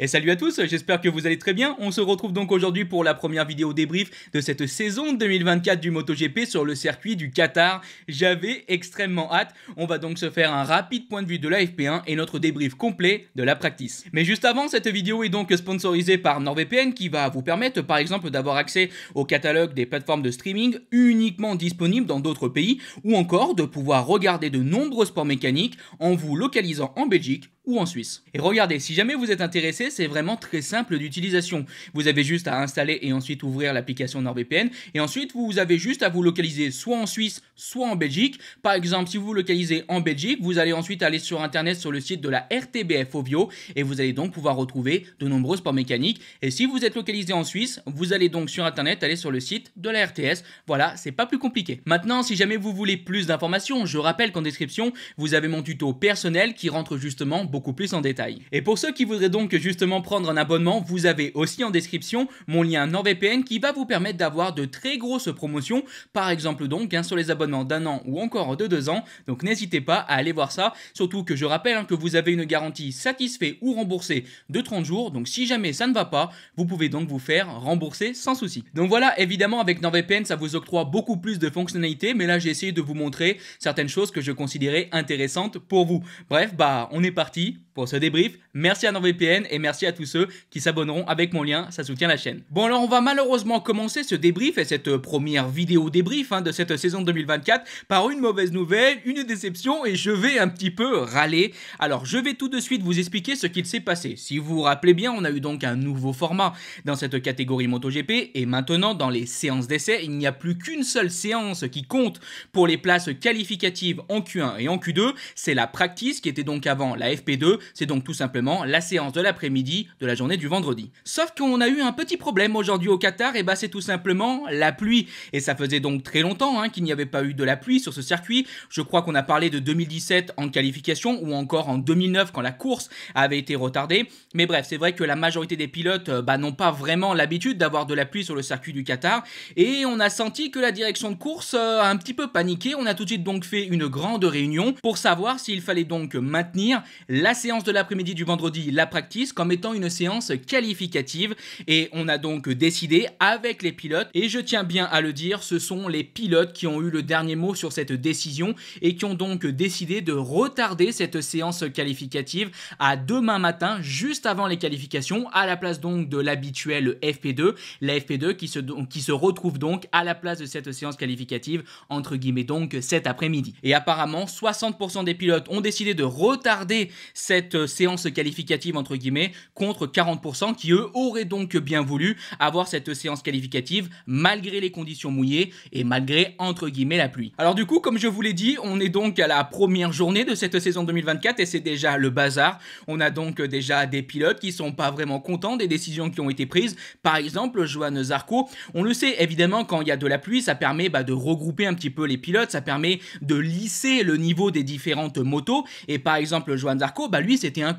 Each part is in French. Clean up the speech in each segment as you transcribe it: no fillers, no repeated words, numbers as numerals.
Et salut à tous, j'espère que vous allez très bien. On se retrouve donc aujourd'hui pour la première vidéo débrief de cette saison 2024 du MotoGP sur le circuit du Qatar. J'avais extrêmement hâte. On va donc se faire un rapide point de vue de la FP1 et notre débrief complet de la practice. Mais juste avant, cette vidéo est donc sponsorisée par NordVPN qui va vous permettre par exemple d'avoir accès au catalogue des plateformes de streaming uniquement disponibles dans d'autres pays ou encore de pouvoir regarder de nombreux sports mécaniques en vous localisant en Belgique ou en Suisse. Et regardez, si jamais vous êtes intéressé, c'est vraiment très simple d'utilisation. Vous avez juste à installer et ensuite ouvrir l'application NordVPN et ensuite vous avez juste à vous localiser soit en Suisse, soit en Belgique. Par exemple, si vous vous localisez en Belgique, vous allez ensuite aller sur internet sur le site de la RTBF Ovio et vous allez donc pouvoir retrouver de nombreux sports mécaniques. Et si vous êtes localisé en Suisse, vous allez donc sur internet aller sur le site de la RTS. Voilà, c'est pas plus compliqué. Maintenant, si jamais vous voulez plus d'informations, je rappelle qu'en description, vous avez mon tuto personnel qui rentre justement beaucoup plus en détail. Et pour ceux qui voudraient donc justement prendre un abonnement, vous avez aussi en description mon lien NordVPN qui va vous permettre d'avoir de très grosses promotions, par exemple donc sur les abonnements d'1 an ou encore de 2 ans, donc n'hésitez pas à aller voir ça, surtout que je rappelle que vous avez une garantie satisfait ou remboursée de 30 jours, donc si jamais ça ne va pas, vous pouvez donc vous faire rembourser sans souci. Donc voilà, évidemment avec NordVPN ça vous octroie beaucoup plus de fonctionnalités, mais là j'ai essayé de vous montrer certaines choses que je considérais intéressantes pour vous. Bref, on est parti pour ce débrief. Merci à NordVPN et merci à tous ceux qui s'abonneront avec mon lien, ça soutient la chaîne. Bon alors on va malheureusement commencer ce débrief et cette première vidéo débrief de cette saison 2024 par une mauvaise nouvelle, une déception et je vais un petit peu râler. Alors je vais tout de suite vous expliquer ce qu'il s'est passé. Si vous vous rappelez bien, on a eu donc un nouveau format dans cette catégorie MotoGP et maintenant dans les séances d'essai, il n'y a plus qu'une seule séance qui compte pour les places qualificatives en Q1 et en Q2, c'est la practice qui était donc avant la FP2, c'est donc tout simplement la séance de l'après-midi de la journée du vendredi. Sauf qu'on a eu un petit problème aujourd'hui au Qatar, et c'est tout simplement la pluie. Et ça faisait donc très longtemps qu'il n'y avait pas eu de la pluie sur ce circuit. Je crois qu'on a parlé de 2017 en qualification ou encore en 2009 quand la course avait été retardée. Mais bref, c'est vrai que la majorité des pilotes n'ont pas vraiment l'habitude d'avoir de la pluie sur le circuit du Qatar. Et on a senti que la direction de course a un petit peu paniqué. On a tout de suite donc fait une grande réunion pour savoir s'il fallait donc maintenir la séance de l'après-midi du vendredi, la practice, comme étant une séance qualificative. Et on a donc décidé avec les pilotes, et je tiens bien à le dire, ce sont les pilotes qui ont eu le dernier mot sur cette décision et qui ont donc décidé de retarder cette séance qualificative à demain matin, juste avant les qualifications, à la place donc de l'habituelle FP2, la FP2 qui se retrouve donc à la place de cette séance qualificative, entre guillemets donc cet après-midi. Et apparemment, 60% des pilotes ont décidé de retarder cette séance qualificative entre guillemets contre 40% qui eux auraient donc bien voulu avoir cette séance qualificative malgré les conditions mouillées et malgré entre guillemets la pluie. Alors du coup, comme je vous l'ai dit, on est donc à la première journée de cette saison 2024 et c'est déjà le bazar. On a donc déjà des pilotes qui sont pas vraiment contents des décisions qui ont été prises. Par exemple, Johan Zarco, on le sait évidemment, quand il y a de la pluie, ça permet de regrouper un petit peu les pilotes, ça permet de lisser le niveau des différentes motos. Et par exemple, Johan Zarco, lui c'était un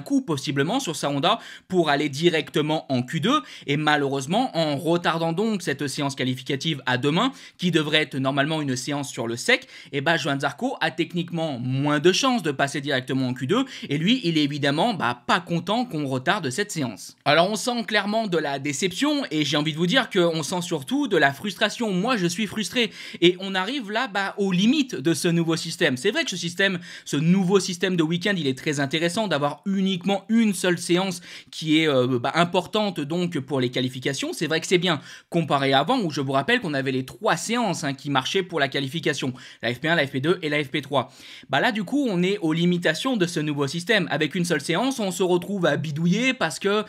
coup possiblement sur sa Honda pour aller directement en Q2 et malheureusement en retardant donc cette séance qualificative à demain qui devrait être normalement une séance sur le sec, et Johan Zarco a techniquement moins de chances de passer directement en Q2 et lui il est évidemment pas content qu'on retarde cette séance. Alors on sent clairement de la déception et j'ai envie de vous dire qu'on sent surtout de la frustration. Moi je suis frustré et on arrive là aux limites de ce nouveau système. C'est vrai que ce nouveau système de week-end il est très intéressant d'avoir uniquement une seule séance qui est importante donc pour les qualifications. C'est vrai que c'est bien comparé à avant où je vous rappelle qu'on avait les 3 séances qui marchaient pour la qualification, la FP1, la FP2 et la FP3. Là du coup on est aux limitations de ce nouveau système. Avec une seule séance on se retrouve à bidouiller parce que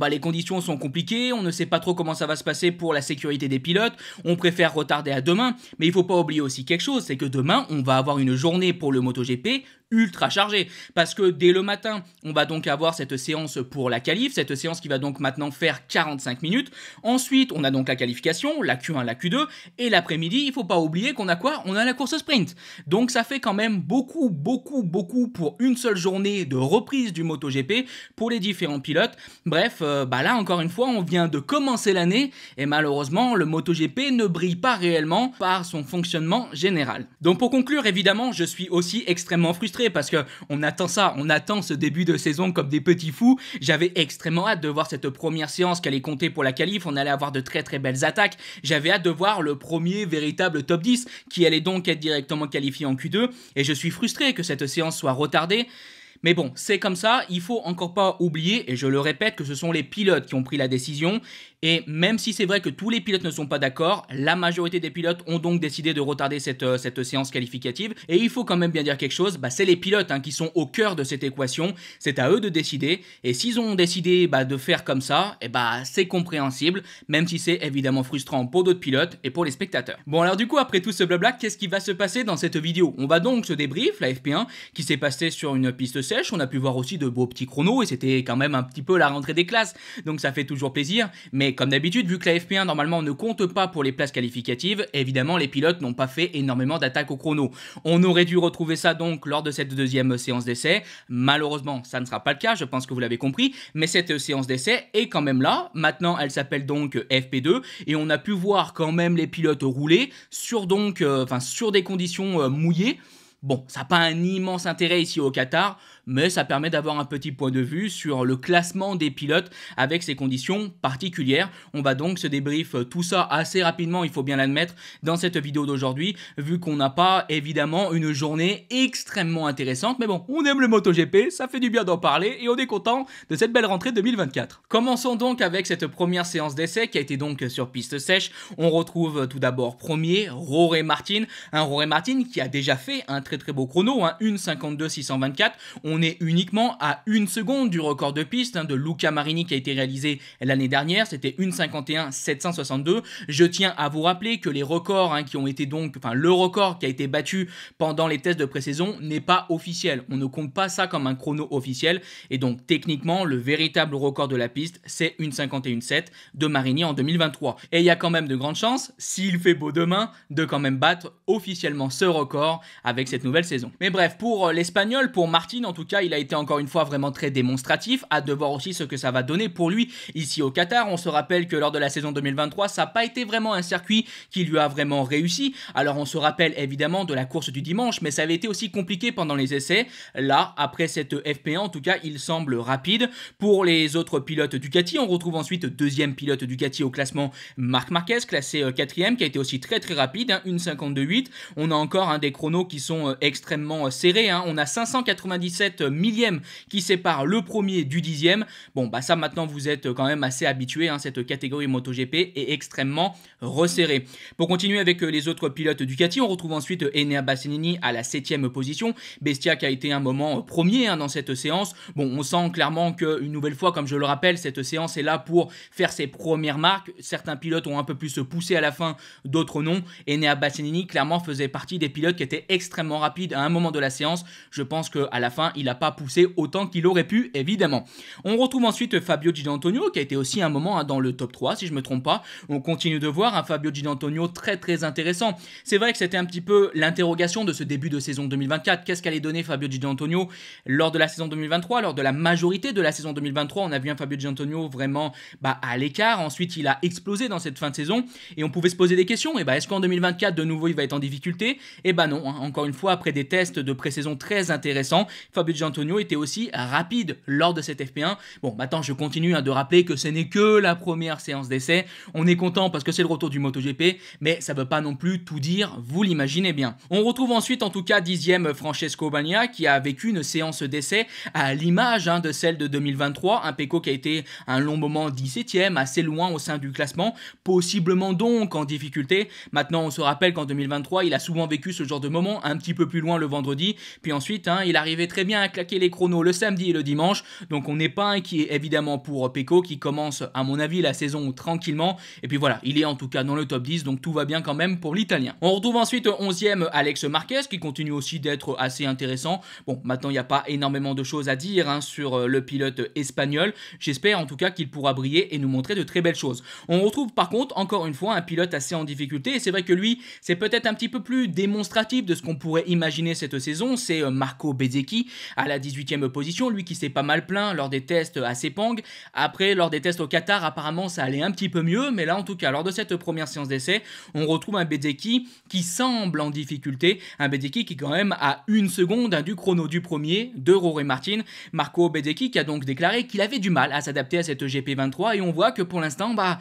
les conditions sont compliquées, on ne sait pas trop comment ça va se passer pour la sécurité des pilotes, on préfère retarder à demain, mais il faut pas oublier aussi quelque chose, c'est que demain on va avoir une journée pour le MotoGP ultra chargé parce que dès le matin on va donc avoir cette séance pour la qualif, cette séance qui va donc maintenant faire 45 minutes. Ensuite on a donc la qualification, la Q1, la Q2 et l'après-midi il faut pas oublier qu'on a quoi? On a la course sprint. Donc ça fait quand même beaucoup pour une seule journée de reprise du MotoGP pour les différents pilotes. Bref, là encore une fois on vient de commencer l'année et malheureusement le MotoGP ne brille pas réellement par son fonctionnement général. Donc pour conclure évidemment je suis aussi extrêmement frustré frustré parce que on attend ça, on attend ce début de saison comme des petits fous. J'avais extrêmement hâte de voir cette première séance qui allait compter pour la qualif, on allait avoir de très très belles attaques. J'avais hâte de voir le premier véritable top 10 qui allait donc être directement qualifié en Q2 et je suis frustré que cette séance soit retardée. Mais bon, c'est comme ça, il faut encore pas oublier, et je le répète, que ce sont les pilotes qui ont pris la décision. Et même si c'est vrai que tous les pilotes ne sont pas d'accord, la majorité des pilotes ont donc décidé de retarder cette séance qualificative. Et il faut quand même bien dire quelque chose, c'est les pilotes qui sont au cœur de cette équation, c'est à eux de décider. Et s'ils ont décidé de faire comme ça, c'est compréhensible, même si c'est évidemment frustrant pour d'autres pilotes et pour les spectateurs. Bon alors du coup, après tout ce blabla, qu'est-ce qui va se passer dans cette vidéo? On va donc se débrief, la FP1, qui s'est passée sur une piste sèche. On a pu voir aussi de beaux petits chronos et c'était quand même un petit peu la rentrée des classes, donc ça fait toujours plaisir. Mais comme d'habitude, vu que la FP1 normalement ne compte pas pour les places qualificatives, évidemment les pilotes n'ont pas fait énormément d'attaques au chrono. On aurait dû retrouver ça donc lors de cette deuxième séance d'essai. Malheureusement, ça ne sera pas le cas, je pense que vous l'avez compris, mais cette séance d'essai est quand même là. Maintenant, elle s'appelle donc FP2 et on a pu voir quand même les pilotes rouler sur sur des conditions mouillées. Bon, ça n'a pas un immense intérêt ici au Qatar, mais ça permet d'avoir un petit point de vue sur le classement des pilotes avec ces conditions particulières. On va donc se débrief tout ça assez rapidement, il faut bien l'admettre, dans cette vidéo d'aujourd'hui, vu qu'on n'a pas évidemment une journée extrêmement intéressante. Mais bon, on aime le MotoGP, ça fait du bien d'en parler et on est content de cette belle rentrée 2024. Commençons donc avec cette première séance d'essai qui a été donc sur piste sèche. On retrouve tout d'abord premier Jorge Martin, un Jorge Martin qui a déjà fait un très beau chrono, 1:52.624. On est uniquement à 1 seconde du record de piste de Luca Marini qui a été réalisé l'année dernière, c'était 1:51.762. Je tiens à vous rappeler que les records qui ont été donc, le record qui a été battu pendant les tests de pré-saison n'est pas officiel. On ne compte pas ça comme un chrono officiel et donc techniquement le véritable record de la piste c'est 1:51.7 de Marini en 2023. Et il y a quand même de grandes chances, s'il fait beau demain, de quand même battre officiellement ce record avec cette nouvelle saison. Mais bref, pour l'Espagnol, pour Martin en tout cas, il a été encore une fois vraiment très démonstratif. Hâte de voir aussi ce que ça va donner pour lui ici au Qatar. On se rappelle que lors de la saison 2023, ça n'a pas été vraiment un circuit qui lui a vraiment réussi. Alors on se rappelle évidemment de la course du dimanche, mais ça avait été aussi compliqué pendant les essais. Là, après cette FP1, en tout cas, il semble rapide. Pour les autres pilotes Ducati, on retrouve ensuite deuxième pilote Ducati au classement, Marc Marquez, classé 4e, qui a été aussi très rapide, 1:52.8. On a encore des chronos qui sont extrêmement serrés. On a 597 millièmes qui séparent le premier du 10e. Bon, ça maintenant vous êtes quand même assez habitués. Cette catégorie MotoGP est extrêmement resserrée. Pour continuer avec les autres pilotes Ducati, on retrouve ensuite Enea Bastianini à la 7e position. Bestia qui a été un moment premier dans cette séance. Bon, on sent clairement qu'une nouvelle fois, comme je le rappelle, cette séance est là pour faire ses premières marques. Certains pilotes ont un peu plus poussé à la fin, d'autres non. Enea Bastianini clairement faisait partie des pilotes qui étaient extrêmement rapides à un moment de la séance. Je pense qu'à la fin, il n'a pas poussé autant qu'il aurait pu, évidemment. On retrouve ensuite Fabio Di Giannantonio, qui a été aussi un moment dans le top 3, si je ne me trompe pas. On continue de voir un Fabio Di Giannantonio très intéressant. C'est vrai que c'était un petit peu l'interrogation de ce début de saison 2024. Qu'est-ce qu'allait donner Fabio Di Giannantonio lors de la saison 2023? Lors de la majorité de la saison 2023, on a vu un Fabio Di Giannantonio vraiment à l'écart. Ensuite, il a explosé dans cette fin de saison et on pouvait se poser des questions. Est-ce qu'en 2024, de nouveau, il va être en difficulté? Non, encore une fois, après des tests de pré-saison très intéressants, Fabio Di Giannantonio était aussi rapide lors de cette FP1. Bon, maintenant, je continue de rappeler que ce n'est que la première séance d'essai. On est content parce que c'est le retour du MotoGP, mais ça ne veut pas non plus tout dire, vous l'imaginez bien. On retrouve ensuite, en tout cas, 10e Francesco Bagnaia qui a vécu une séance d'essai à l'image de celle de 2023. Un Pecco qui a été un long moment 17e, assez loin au sein du classement, possiblement donc en difficulté. Maintenant, on se rappelle qu'en 2023, il a souvent vécu ce genre de moment, un petit peu plus loin le vendredi, puis ensuite, il arrivait très bien à claquer les chronos le samedi et le dimanche, donc on n'est pas inquiet évidemment pour Pecco qui commence à mon avis la saison tranquillement, et puis voilà, il est en tout cas dans le top 10, donc tout va bien quand même pour l'Italien. On retrouve ensuite 11e Alex Marquez qui continue aussi d'être assez intéressant. Bon, maintenant il n'y a pas énormément de choses à dire sur le pilote espagnol, j'espère en tout cas qu'il pourra briller et nous montrer de très belles choses. On retrouve par contre encore une fois un pilote assez en difficulté, et c'est vrai que lui c'est peut-être un petit peu plus démonstratif de ce qu'on pourrait imaginer cette saison, c'est Marco Bezzecchi à la 18e position, lui qui s'est pas mal plaint lors des tests à Sepang. Après, lors des tests au Qatar, apparemment ça allait un petit peu mieux, mais là en tout cas, lors de cette première séance d'essai, on retrouve un Bezzecchi qui semble en difficulté, un Bezzecchi qui est quand même à 1 seconde du chrono du premier de Jorge Martin. Marco Bezzecchi qui a donc déclaré qu'il avait du mal à s'adapter à cette GP23 et on voit que pour l'instant, voilà,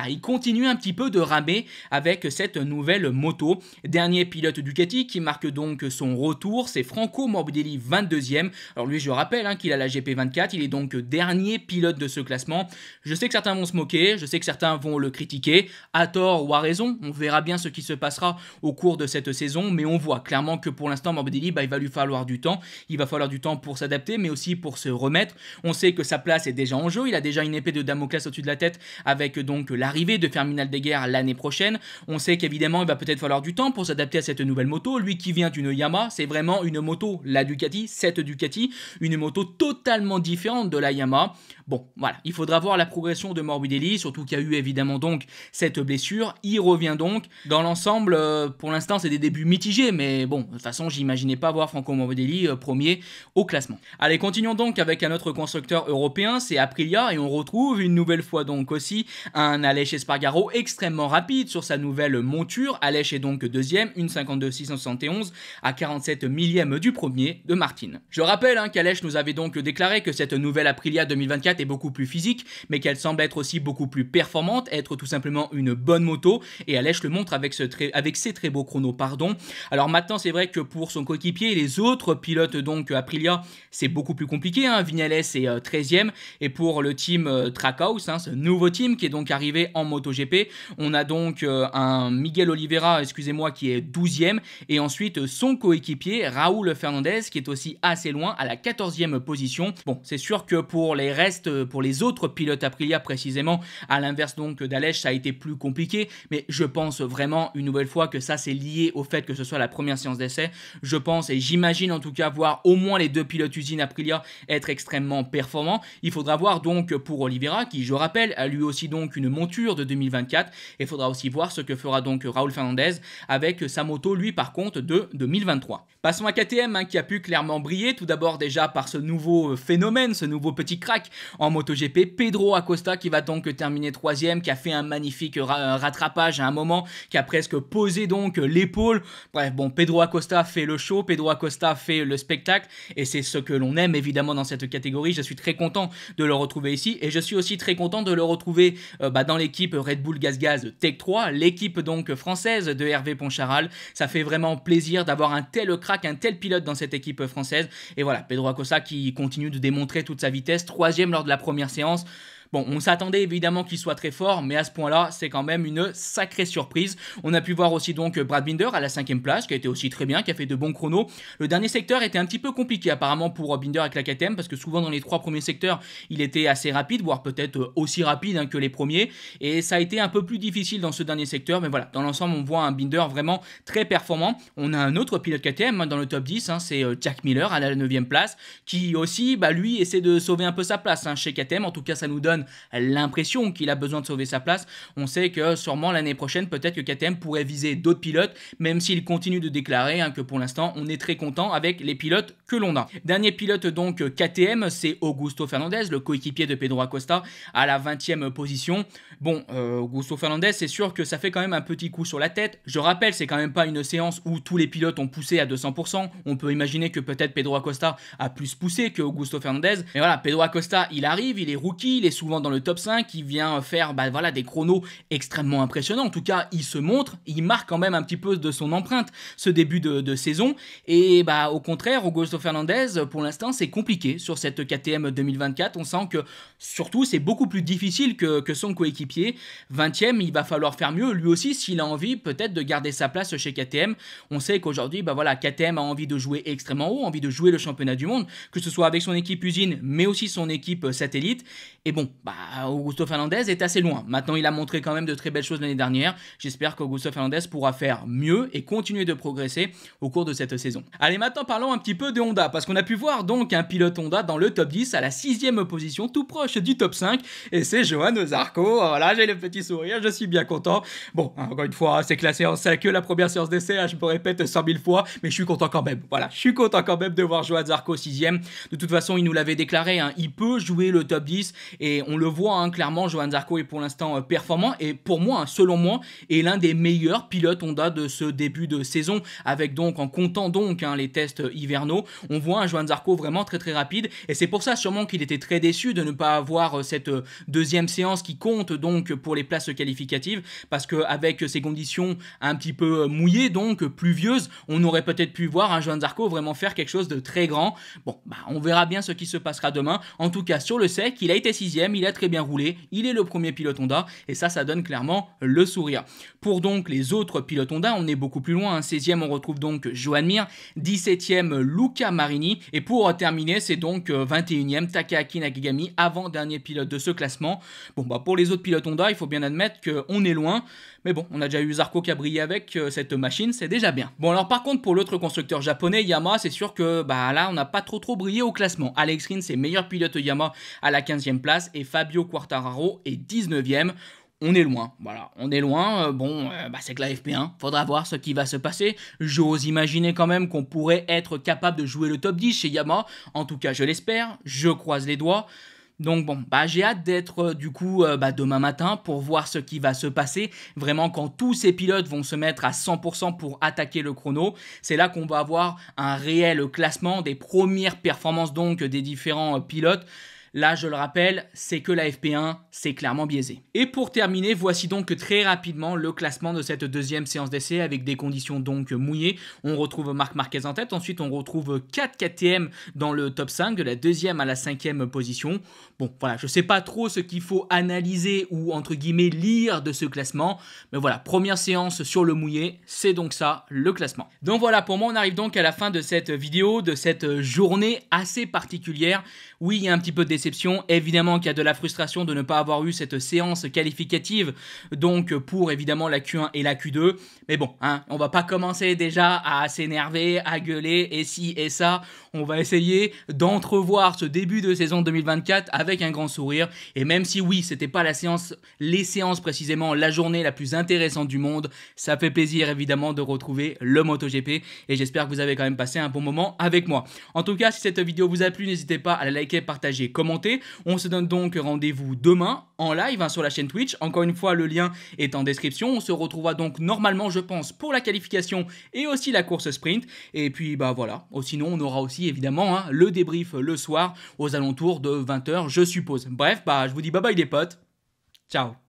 il continue un petit peu de ramer avec cette nouvelle moto. Dernier pilote Ducati qui marque donc son retour, c'est Franco Morbidelli, 22e. Alors lui, je rappelle qu'il a la GP24, il est donc dernier pilote de ce classement. Je sais que certains vont se moquer, je sais que certains vont le critiquer, à tort ou à raison. On verra bien ce qui se passera au cours de cette saison, mais on voit clairement que pour l'instant, Morbidelli, il va lui falloir du temps. Il va falloir du temps pour s'adapter, mais aussi pour se remettre. On sait que sa place est déjà en jeu, il a déjà une épée de Damoclès au-dessus de la tête avec donc l'arrivée de Fermin Aldeguer l'année prochaine. On sait qu'évidemment, il va peut-être falloir du temps pour s'adapter à cette nouvelle moto. Lui qui vient d'une Yamaha, c'est vraiment une moto, la Ducati, cette Ducati, une moto totalement différente de la Yamaha. Bon, voilà, il faudra voir la progression de Morbidelli, surtout qu'il y a eu évidemment donc cette blessure. Il revient donc. Dans l'ensemble, pour l'instant, c'est des débuts mitigés, mais bon, de toute façon, j'imaginais pas voir Franco Morbidelli premier au classement. Allez, continuons donc avec un autre constructeur européen, c'est Aprilia, et on retrouve une nouvelle fois donc aussi un Aleix Espargaro extrêmement rapide sur sa nouvelle monture. Aleix est donc deuxième, 1,52,671 à 47 millièmes du premier de Martin. Je rappelle qu'Aleix nous avait donc déclaré que cette nouvelle Aprilia 2024 est beaucoup plus physique, mais qu'elle semble être aussi beaucoup plus performante, être tout simplement une bonne moto, et Aleix le montre avec ses très beaux chronos. Alors maintenant, c'est vrai que pour son coéquipier et les autres pilotes donc Aprilia, c'est beaucoup plus compliqué. Vignales est 13e, et pour le team Trackhouse, ce nouveau team qui est donc arrivé en MotoGP, on a donc un Miguel Oliveira, excusez-moi, qui est 12e, et ensuite son coéquipier Raúl Fernandez qui est aussi assez loin à la 14e position. Bon, c'est sûr que pour les restes, pour les autres pilotes Aprilia précisément, à l'inverse donc d'Aleix, ça a été plus compliqué, mais je pense vraiment une nouvelle fois que ça c'est lié au fait que ce soit la première séance d'essai. Je pense et j'imagine en tout cas voir au moins les deux pilotes usine Aprilia être extrêmement performants. Il faudra voir donc pour Oliveira qui, je rappelle, a lui aussi donc une monture de 2024, et il faudra aussi voir ce que fera donc Raúl Fernandez avec sa moto lui par contre de 2023. Passons à KTM qui a pu clairement briller, tout d'abord déjà par ce nouveau phénomène, ce nouveau petit crack en MotoGP, Pedro Acosta qui va donc terminer 3e, qui a fait un magnifique rattrapage à un moment, qui a presque posé donc l'épaule. Bref, bon, Pedro Acosta fait le show, Pedro Acosta fait le spectacle, et c'est ce que l'on aime évidemment dans cette catégorie. Je suis très content de le retrouver ici, et je suis aussi très content de le retrouver dans l'équipe Red Bull GasGas Tech 3, l'équipe donc française de Hervé Poncharal. Ça fait vraiment plaisir d'avoir un tel crack, un tel pilote dans cette équipe française, et voilà, Pedro Acosta qui continue de démontrer toute sa vitesse, 3e lors de la première séance. Bon, on s'attendait évidemment qu'il soit très fort, mais à ce point-là, c'est quand même une sacrée surprise. On a pu voir aussi donc Brad Binder à la 5e place, qui a été aussi très bien, qui a fait de bons chronos. Le dernier secteur était un petit peu compliqué apparemment pour Binder avec la KTM, parce que souvent dans les 3 premiers secteurs, il était assez rapide, voire peut-être aussi rapide que les premiers. Et ça a été un peu plus difficile dans ce dernier secteur, mais voilà, dans l'ensemble, on voit un Binder vraiment très performant. On a un autre pilote KTM dans le top 10, c'est Jack Miller à la 9e place, qui aussi, lui, essaie de sauver un peu sa place chez KTM. En tout cas, ça nous donne l'impression qu'il a besoin de sauver sa place. On sait que sûrement l'année prochaine, peut-être que KTM pourrait viser d'autres pilotes, même s'il continue de déclarer que pour l'instant, on est très content avec les pilotes que l'on a. Dernier pilote donc KTM, c'est Augusto Fernandez, le coéquipier de Pedro Acosta, à la 20e position. Bon, Augusto Fernandez, c'est sûr que ça fait quand même un petit coup sur la tête. Je rappelle, c'est quand même pas une séance où tous les pilotes ont poussé à 200%. On peut imaginer que peut-être Pedro Acosta a plus poussé que Augusto Fernandez. Mais voilà, Pedro Acosta, il arrive, il est rookie, il est souvent dans le top 5, il vient faire voilà, des chronos extrêmement impressionnants. En tout cas, il se montre, il marque quand même un petit peu de son empreinte ce début de saison. Et au contraire, Augusto Fernandez, pour l'instant, c'est compliqué sur cette KTM 2024. On sent que surtout, c'est beaucoup plus difficile que son coéquipier. 20e, il va falloir faire mieux, lui aussi, s'il a envie peut-être de garder sa place chez KTM. On sait qu'aujourd'hui, voilà, KTM a envie de jouer extrêmement haut, envie de jouer le championnat du monde, que ce soit avec son équipe usine, mais aussi son équipe satellite. Et bon, Augusto Fernandez est assez loin. Maintenant, il a montré quand même de très belles choses l'année dernière. J'espère qu'Augusto Fernandez pourra faire mieux et continuer de progresser au cours de cette saison. Allez, maintenant parlons un petit peu de Honda, parce qu'on a pu voir donc un pilote Honda dans le top 10 à la 6e position, tout proche du top 5, et c'est Johann Zarco. Voilà, j'ai le petit sourire, je suis bien content. Bon, encore une fois, c'est classé en 5 la première séance d'essai, je me répète 100 000 fois, mais je suis content quand même. Voilà, je suis content quand même de voir Johann Zarco 6e. De toute façon, il nous l'avait déclaré, il peut jouer le top 10, et on le voit clairement, Johann Zarco est pour l'instant performant, et pour moi, selon moi, est l'un des meilleurs pilotes Honda de ce début de saison, avec donc, en comptant donc les tests hivernaux, on voit un Johann Zarco vraiment très très rapide, et c'est pour ça sûrement qu'il était très déçu de ne pas avoir cette deuxième séance qui compte donc pour les places qualificatives, parce qu'avec ces conditions un petit peu mouillées, donc pluvieuses, on aurait peut-être pu voir un Johann Zarco vraiment faire quelque chose de très grand. Bon, on verra bien ce qui se passera demain. En tout cas, sur le sec, il a été 6e, il a très bien roulé, il est le premier pilote Honda, et ça donne clairement le sourire. Pour donc les autres pilotes Honda, on est beaucoup plus loin. 16e, on retrouve donc Joan Mir, 17e, Luca Marini, et pour terminer, c'est donc 21e, Takahaki Nakagami, avant-dernier pilote de ce classement. Bon, pour les autres pilotes Honda, il faut bien admettre qu'on est loin, mais bon, on a déjà eu Zarco qui a brillé avec cette machine, c'est déjà bien. Bon, alors par contre, pour l'autre constructeur japonais, Yamaha, c'est sûr que là, on n'a pas trop brillé au classement. Alex Rins est meilleur pilote Yamaha à la 15e place, et Fabio Quartararo est 19e. On est loin, voilà, on est loin, c'est que la FP1, faudra voir ce qui va se passer. J'ose imaginer quand même qu'on pourrait être capable de jouer le top 10 chez Yamaha, en tout cas je l'espère, je croise les doigts. Donc j'ai hâte d'être du coup demain matin pour voir ce qui va se passer, vraiment quand tous ces pilotes vont se mettre à 100% pour attaquer le chrono. C'est là qu'on va avoir un réel classement des premières performances donc des différents pilotes. Là, je le rappelle, c'est que la FP1, c'est clairement biaisé. Et pour terminer, voici donc très rapidement le classement de cette deuxième séance d'essai avec des conditions donc mouillées. On retrouve Marc Marquez en tête, ensuite on retrouve 4 KTM dans le top 5, de la 2e à la 5e position. Bon, voilà, je sais pas trop ce qu'il faut analyser ou entre guillemets lire de ce classement, mais voilà, première séance sur le mouillé, c'est donc ça, le classement. Donc voilà, pour moi, on arrive donc à la fin de cette vidéo, de cette journée assez particulière. Oui, il y a un petit peu de déception, évidemment qu'il y a de la frustration de ne pas avoir eu cette séance qualificative, donc pour évidemment la Q1 et la Q2, mais bon, on va pas commencer déjà à s'énerver, à gueuler, et ci et ça, on va essayer d'entrevoir ce début de saison 2024 avec un grand sourire, et même si oui, c'était pas les séances précisément, la journée la plus intéressante du monde, ça fait plaisir évidemment de retrouver le MotoGP, et j'espère que vous avez quand même passé un bon moment avec moi. En tout cas, si cette vidéo vous a plu, n'hésitez pas à la liker, partager, commenter. On se donne donc rendez-vous demain en live sur la chaîne Twitch. Encore une fois, le lien est en description. On se retrouvera donc normalement, je pense, pour la qualification et aussi la course sprint. Et puis, voilà. Sinon, on aura aussi évidemment le débrief le soir aux alentours de 20 h, je suppose. Bref, je vous dis bye bye les potes. Ciao.